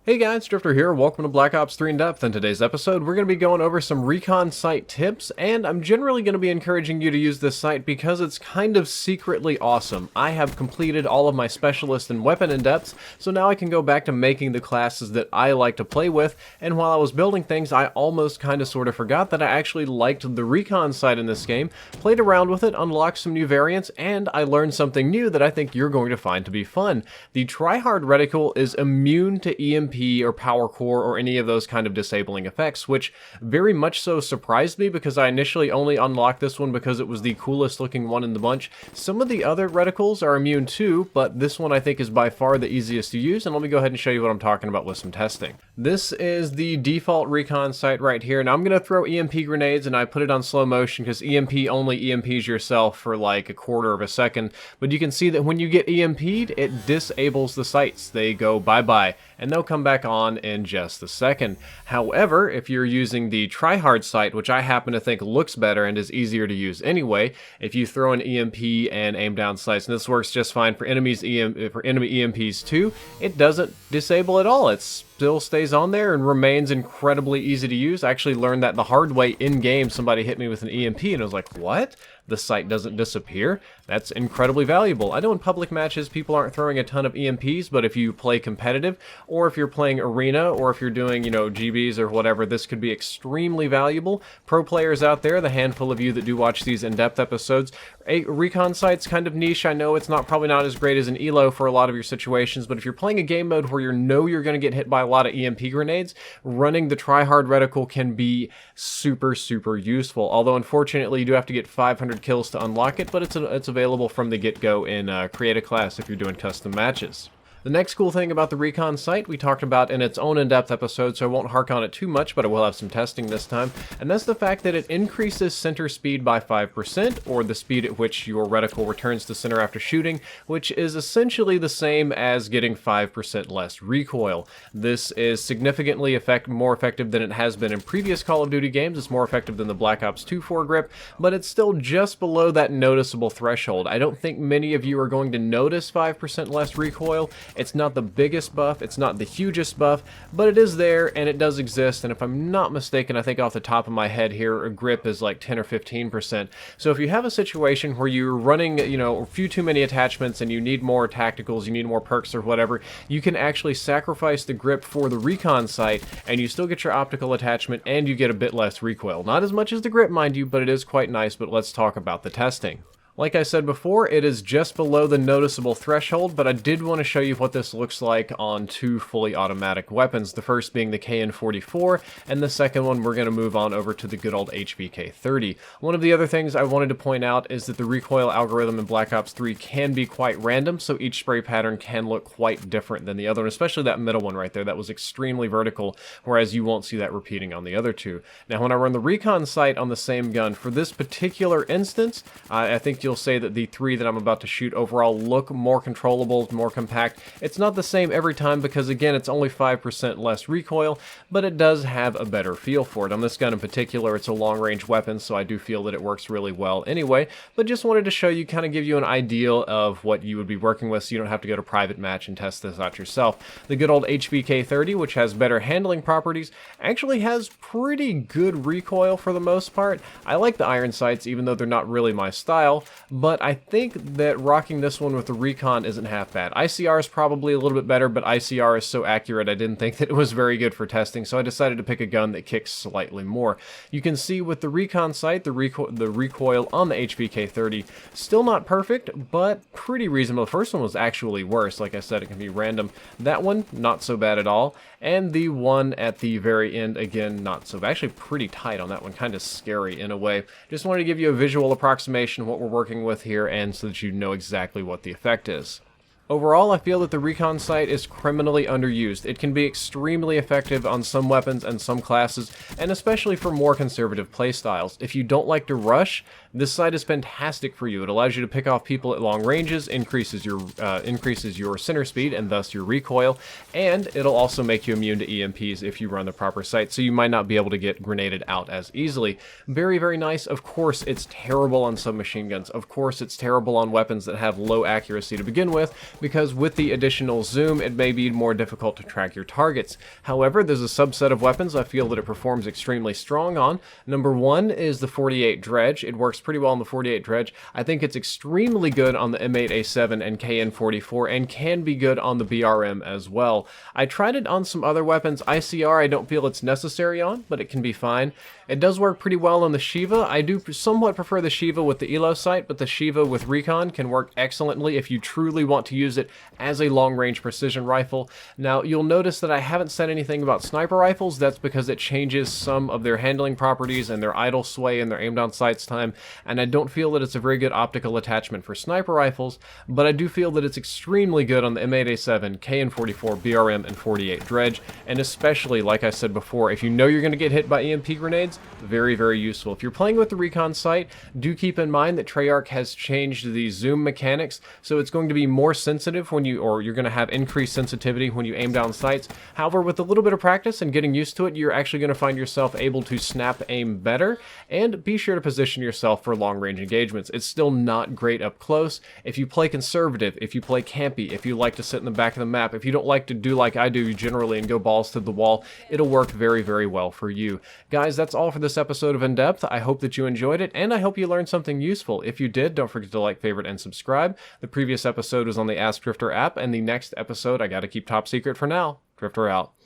Hey guys, Drifter here, welcome to Black Ops 3 In Depth. In today's episode, we're going to be going over some Recon Sight tips, and I'm generally going to be encouraging you to use this site because it's kind of secretly awesome. I have completed all of my specialist and weapon in-depths, so now I can go back to making the classes that I like to play with, and while I was building things, I almost kind of sort of forgot that I actually liked the Recon Sight in this game, played around with it, unlocked some new variants, and I learned something new that I think you're going to find to be fun. The Tryhard Reticle is immune to EMP or power core or any of those kind of disabling effects, which very much so surprised me because I initially only unlocked this one because it was the coolest looking one in the bunch. Some of the other reticles are immune too, but this one I think is by far the easiest to use, and let me go ahead and show you what I'm talking about with some testing. This is the default Recon Sight right here. Now I'm going to throw EMP grenades, and I put it on slow motion because EMP only EMPs yourself for like a quarter of a second, but you can see that when you get EMP'd, it disables the sights. They go bye-bye, and they'll come back on in just a second. However, if you're using the Tryhard Sight, which I happen to think looks better and is easier to use anyway, if you throw an EMP and aim down sights, and this works just fine for enemy EMPs too, it doesn't disable at all. It still stays on there and remains incredibly easy to use. I actually learned that the hard way in-game. Somebody hit me with an EMP and I was like, what? The sight doesn't disappear? That's incredibly valuable. I know in public matches people aren't throwing a ton of EMPs, but if you play competitive, or if you're playing arena, or if you're doing, GBs or whatever, this could be extremely valuable. Pro players out there, the handful of you that do watch these in-depth episodes, a Recon Sight's kind of niche. I know it's probably not as great as an ELO for a lot of your situations, but if you're playing a game mode where you're going to get hit by a lot of EMP grenades, running the Tryhard Reticle can be super, super useful. Although unfortunately you do have to get 500 kills to unlock it, but it's available from the get-go in Create a Class if you're doing custom matches. The next cool thing about the Recon Sight we talked about in its own in-depth episode, so I won't hark on it too much, but I will have some testing this time, and that's the fact that it increases center speed by 5%, or the speed at which your reticle returns to center after shooting, which is essentially the same as getting 5% less recoil. This is significantly more effective than it has been in previous Call of Duty games. It's more effective than the Black Ops 2 foregrip, but it's still just below that noticeable threshold. I don't think many of you are going to notice 5% less recoil. It's not the biggest buff, it's not the hugest buff, but it is there and it does exist, and if I'm not mistaken, I think off the top of my head here, a grip is like 10 or 15%. So if you have a situation where you're running, a few too many attachments and you need more tacticals, you need more perks or whatever, you can actually sacrifice the grip for the Recon Sight and you still get your optical attachment and you get a bit less recoil. Not as much as the grip, mind you, but it is quite nice, but let's talk about the testing. Like I said before, it is just below the noticeable threshold, but I did want to show you what this looks like on two fully automatic weapons, the first being the KN-44, and the second one we're going to move on over to the good old HVK-30. One of the other things I wanted to point out is that the recoil algorithm in Black Ops 3 can be quite random, so each spray pattern can look quite different than the other, and especially that middle one right there, that was extremely vertical, whereas you won't see that repeating on the other two. Now when I run the Recon Sight on the same gun, for this particular instance, I think you'll say that the three that I'm about to shoot overall look more controllable, more compact. It's not the same every time because, again, it's only 5% less recoil, but it does have a better feel for it. On this gun in particular, it's a long-range weapon, so I do feel that it works really well anyway, but just wanted to show you, kind of give you an idea of what you would be working with so you don't have to go to private match and test this out yourself. The good old HVK-30, which has better handling properties, actually has pretty good recoil for the most part. I like the iron sights, even though they're not really my style, but I think that rocking this one with the Recon isn't half bad. ICR is probably a little bit better, but ICR is so accurate I didn't think that it was very good for testing, so I decided to pick a gun that kicks slightly more. You can see with the Recon Sight, the recoil on the HVK-30, still not perfect, but pretty reasonable. The first one was actually worse. Like I said, it can be random. That one, not so bad at all. And the one at the very end, again, not so bad. Actually pretty tight on that one, kind of scary in a way. Just wanted to give you a visual approximation of what we're working with here, and so that you know exactly what the effect is. Overall, I feel that the Recon Sight is criminally underused. It can be extremely effective on some weapons and some classes, and especially for more conservative playstyles. If you don't like to rush, this sight is fantastic for you. It allows you to pick off people at long ranges, increases your center speed and thus your recoil, and it'll also make you immune to EMPs if you run the proper sight, so you might not be able to get grenaded out as easily. Very, very nice. Of course, it's terrible on submachine guns. Of course, it's terrible on weapons that have low accuracy to begin with, because with the additional zoom, it may be more difficult to track your targets. However, there's a subset of weapons I feel that it performs extremely strong on. Number one is the 48 Dredge. It works pretty well on the 48 Dredge. I think it's extremely good on the M8A7 and KN44 and can be good on the BRM as well. I tried it on some other weapons. ICR I don't feel it's necessary on, but it can be fine. It does work pretty well on the Shiva. I do somewhat prefer the Shiva with the Elo sight, but the Shiva with Recon can work excellently if you truly want to use it as a long-range precision rifle. Now, you'll notice that I haven't said anything about sniper rifles. That's because it changes some of their handling properties and their idle sway and their aim down sights time, and I don't feel that it's a very good optical attachment for sniper rifles, but I do feel that it's extremely good on the M8A7, KN44, BRM, and 48 Dredge, and especially, like I said before, if you know you're going to get hit by EMP grenades, very, very useful. If you're playing with the Recon Sight, do keep in mind that Treyarch has changed the zoom mechanics, so it's going to be more sensitive when you're going to have increased sensitivity when you aim down sights. However, with a little bit of practice and getting used to it, you're actually going to find yourself able to snap aim better, and be sure to position yourself for long-range engagements. It's still not great up close. If you play conservative, if you play campy, if you like to sit in the back of the map, if you don't like to do like I do generally and go balls to the wall, it'll work very, very well for you. Guys, that's all for this episode of In Depth. I hope that you enjoyed it, and I hope you learned something useful. If you did, don't forget to like, favorite, and subscribe. The previous episode was on the Ask Drifter app, and the next episode I gotta keep top secret for now. Drifter out.